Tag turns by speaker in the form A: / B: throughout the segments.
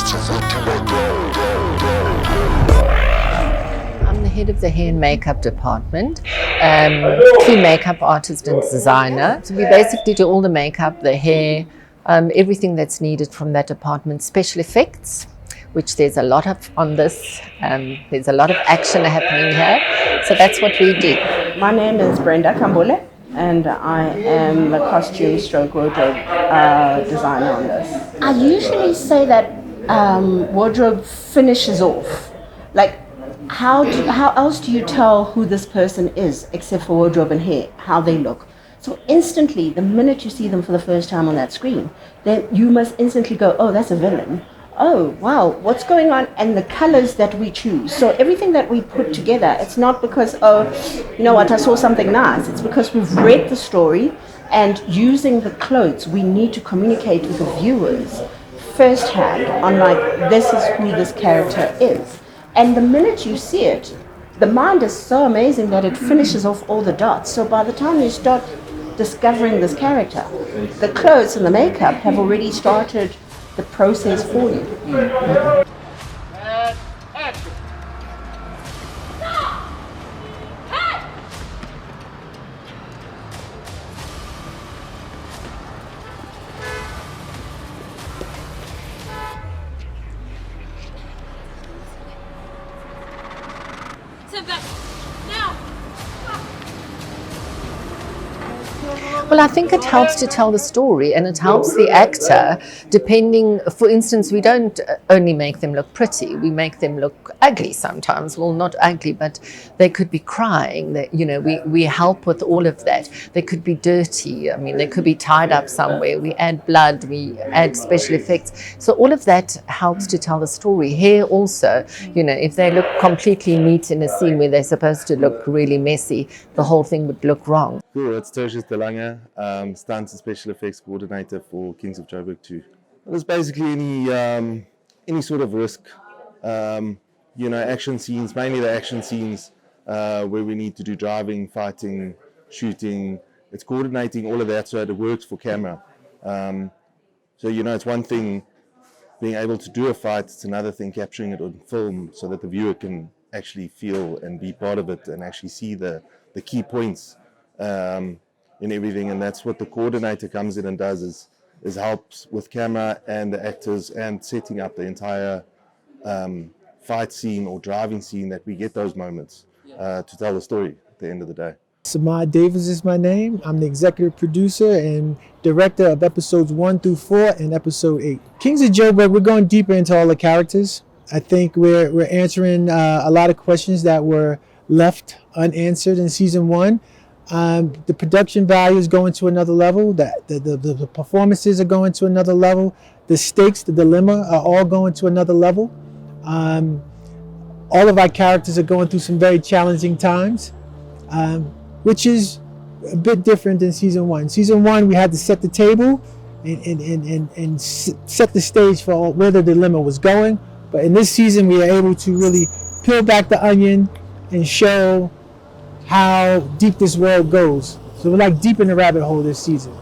A: I'm the head of the hair and makeup department, key makeup artist and designer. So we basically do all the makeup, the hair, everything that's needed from that department. Special effects, which there's a lot of on this. There's a lot of action happening here. So that's what we do.
B: My name is Brenda KHAMBULE, and I am the costume stroke wardrobe designer on this. I usually say that wardrobe finishes off. Like, how else do you tell who this person is except for wardrobe and hair, how they look? So instantly, the minute you see them for the first time on that screen, then you must instantly go, oh, that's a villain. Oh, wow, what's going on? And the colors that we choose. So everything that we put together, it's not because, oh, you know what, I saw something nice. It's because we've read the story, and using the clothes, we need to communicate with the viewers firsthand on, like, this is who this character is. And the minute you see it, the mind is so amazing that it finishes off all the dots. So by the time you start discovering this character, the clothes and the makeup have already started the process for you.
A: Well, I think it helps to tell the story, and it helps the actor, depending, for instance, we don't only make them look pretty, we make them look ugly sometimes. Well, not ugly, but they could be crying. They, you know, we help with all of that. They could be dirty. I mean, they could be tied up somewhere. We add blood, we add special effects. So all of that helps to tell the story. Hair also, you know, if they look completely neat in a scene where they're supposed to look really messy, the whole thing would look wrong.
C: Cool, it's TERTIUS the LANGE, Stunts and Special Effects Coordinator for Kings of Joburg 2. It's basically any sort of risk, you know, action scenes, mainly the action scenes where we need to do driving, fighting, shooting. It's coordinating all of that so that it works for camera. So, you know, it's one thing being able to do a fight, it's another thing capturing it on film so that the viewer can actually feel and be part of it and actually see the key points in everything. And that's what the coordinator comes in and does, is helps with camera and the actors and setting up the entire fight scene or driving scene, that we get those moments to tell the story at the end of the day.
D: Samad Davis is my name. I'm the executive producer and director of episodes 1 through 4 and episode 8. Kings of Joburg, we're going deeper into all the characters. I think we're answering a lot of questions that were left unanswered in season 1. The production value is going to another level. The performances are going to another level. The stakes, the dilemma are all going to another level. All of our characters are going through some very challenging times, which is a bit different than season 1. Season 1, we had to set the table and set the stage for where the dilemma was going. But in this season, we are able to really peel back the onion and show how deep this world goes. So we're like deep in the rabbit hole this season.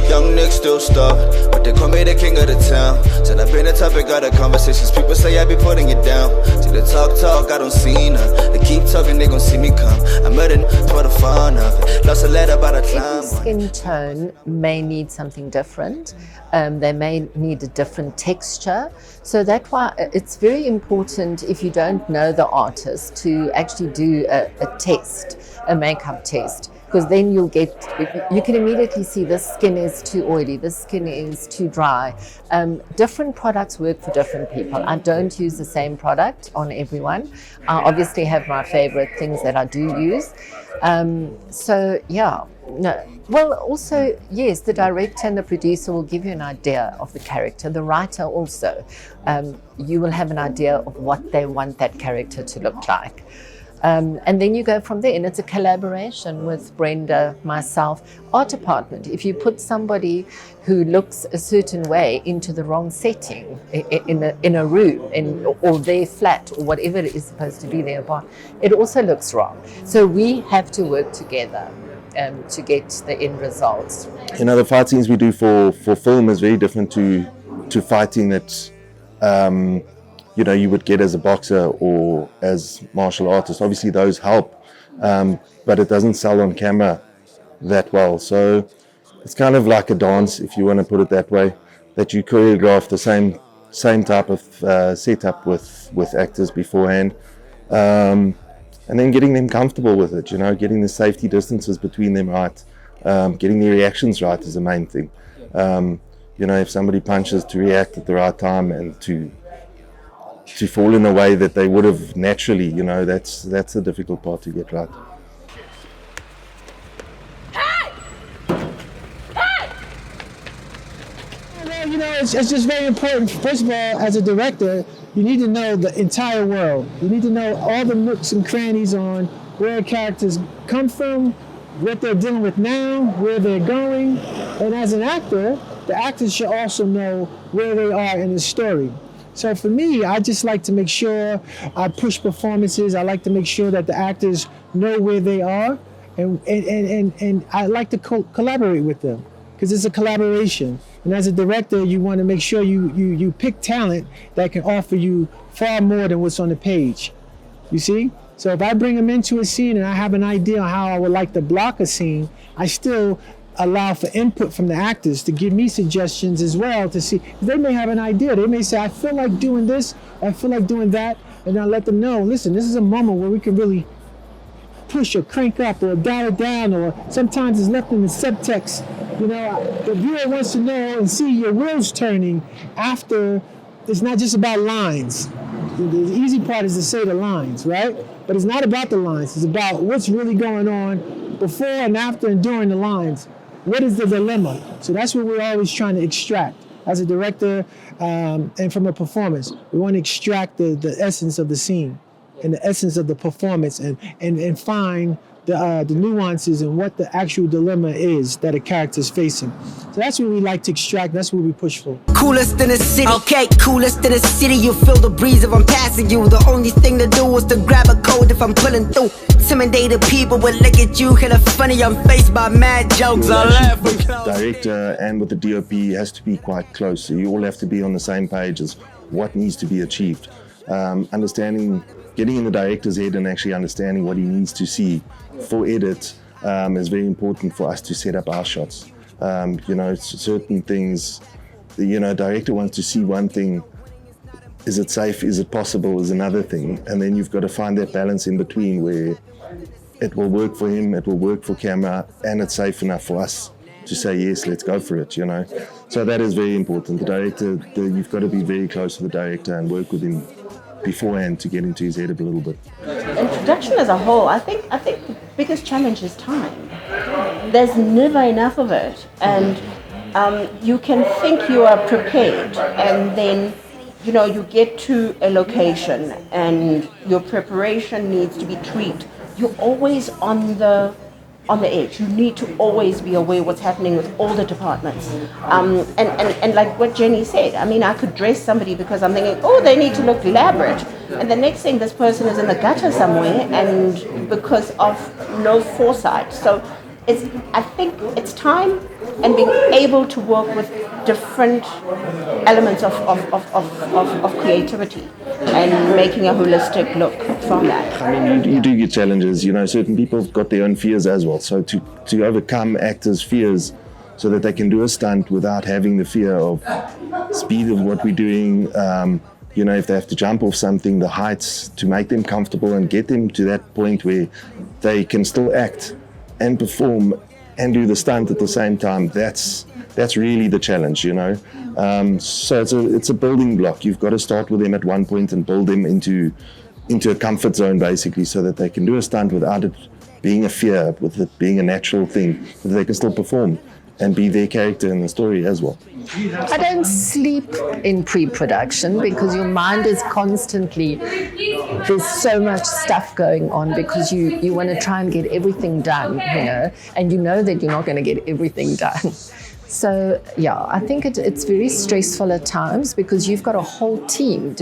E: Young Nick still stuck, but they call me the king of the town. Said I've been the topic of the conversations. People say I be putting it down. See the talk, I don't see none. They keep talking, they gon' see me come. I met it for the fun of it. Lost a letter about a climb.
A: Every skin tone may need something different. They may need a different texture. So that's why it's very important, if you don't know the artist, to actually do a test, a makeup test. Because then you can immediately see this skin is too oily, this skin is too dry. Different products work for different people. I don't use the same product on everyone. I obviously have my favorite things that I do use. So yeah, no. Well, also, yes, the director and the producer will give you an idea of the character. The writer also, you will have an idea of what they want that character to look like. And then you go from there, and it's a collaboration with Brenda, myself, art department. If you put somebody who looks a certain way into the wrong setting, in a room, or their flat, or whatever it is supposed to be their apartment, it also looks wrong. So we have to work together to get the end results.
C: You know, the fight scenes we do for film is very different to to fighting that you know, you would get as a boxer or as martial artist. Obviously those help, but it doesn't sell on camera that well. So it's kind of like a dance, if you want to put it that way, that you choreograph the same type of setup with actors beforehand, and then getting them comfortable with it, you know, getting the safety distances between them right, getting the reactions right is the main thing. You know, if somebody punches, to react at the right time and to fall in a way that they would have naturally, you know, that's the difficult part to get right.
D: Well, you know, it's just very important. First of all, as a director, you need to know the entire world. You need to know all the nooks and crannies on where characters come from, what they're dealing with now, where they're going. And as an actor, the actors should also know where they are in the story. So for me, I just like to make sure I push performances. I like to make sure that the actors know where they are, and I like to collaborate with them, because it's a collaboration. And as a director, you want to make sure you pick talent that can offer you far more than what's on the page. You see? So if I bring them into a scene and I have an idea on how I would like to block a scene, I still allow for input from the actors to give me suggestions as well, to see, they may have an idea. They may say, I feel like doing this, I feel like doing that, and I'll let them know, listen, this is a moment where we can really push or crank up or dial it down, or sometimes it's left in the subtext. You know, the viewer wants to know and see your wheels turning after. It's not just about lines. The easy part is to say the lines, right? But it's not about the lines. It's about what's really going on before and after and during the lines. What is the dilemma? So that's what we're always trying to extract. As a director and from a performance, we want to extract the essence of the scene and the essence of the performance, and find the nuances and what the actual dilemma is that a character is facing. So that's what we like to extract. That's what we push for.
F: Coolest in the city, okay, coolest in the city. You feel the breeze if I'm passing you. The only thing to do is to grab a code if I'm pulling through. Intimidated people would look at you, kinda funny, I'm faced by mad jokes. I laugh
C: with the director and with the D.O.P. has to be quite close. So you all have to be on the same page as what needs to be achieved. Getting in the director's head and actually understanding what he needs to see for edit is very important for us to set up our shots. You know, certain things, you know, director wants to see one thing. Is it safe? Is it possible? Is another thing. And then you've got to find that balance in between where it will work for him, it will work for camera, and it's safe enough for us to say, yes, let's go for it, you know. So that is very important. The director, you've got to be very close to the director and work with him beforehand to get into his head a little bit.
B: In production as a whole, I think the biggest challenge is time. There's never enough of it, and you can think you are prepared, and then you know you get to a location and your preparation needs to be tweaked. You're always on the edge. You need to always be aware what's happening with all the departments. And like what Jenny said, I mean, I could dress somebody because I'm thinking, oh, they need to look elaborate. And the next thing, this person is in the gutter somewhere, and because of no foresight. So I think it's time and being able to work with different elements of creativity and making a holistic look from that.
C: I mean, you do get challenges, you know, certain people have got their own fears as well. So to overcome actors' fears so that they can do a stunt without having the fear of speed of what we're doing, you know, if they have to jump off something, the heights, to make them comfortable and get them to that point where they can still act and perform and do the stunt at the same time, that's really the challenge, you know. So it's a building block. You've got to start with them at one point and build them into a comfort zone, basically, so that they can do a stunt without it being a fear, with it being a natural thing, that they can still perform and be their character in the story as well.
A: I don't sleep in pre-production because your mind is constantly, there's so much stuff going on because you want to try and get everything done, you know, and you know that you're not going to get everything done. So yeah, I think it's very stressful at times because you've got a whole team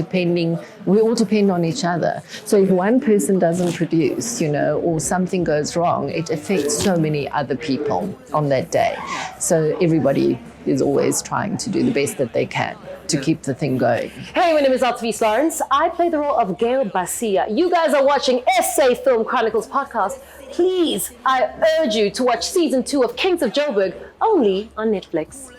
A: we all depend on each other. So if one person doesn't produce, you know, or something goes wrong, it affects so many other people on that day. So everybody is always trying to do the best that they can to keep the thing going.
G: Hey, my name is Altavise Lawrence. I play the role of Gail Basia. You guys are watching SA Film Chronicles podcast. Please, I urge you to watch season 2 of Kings of Joburg only on Netflix.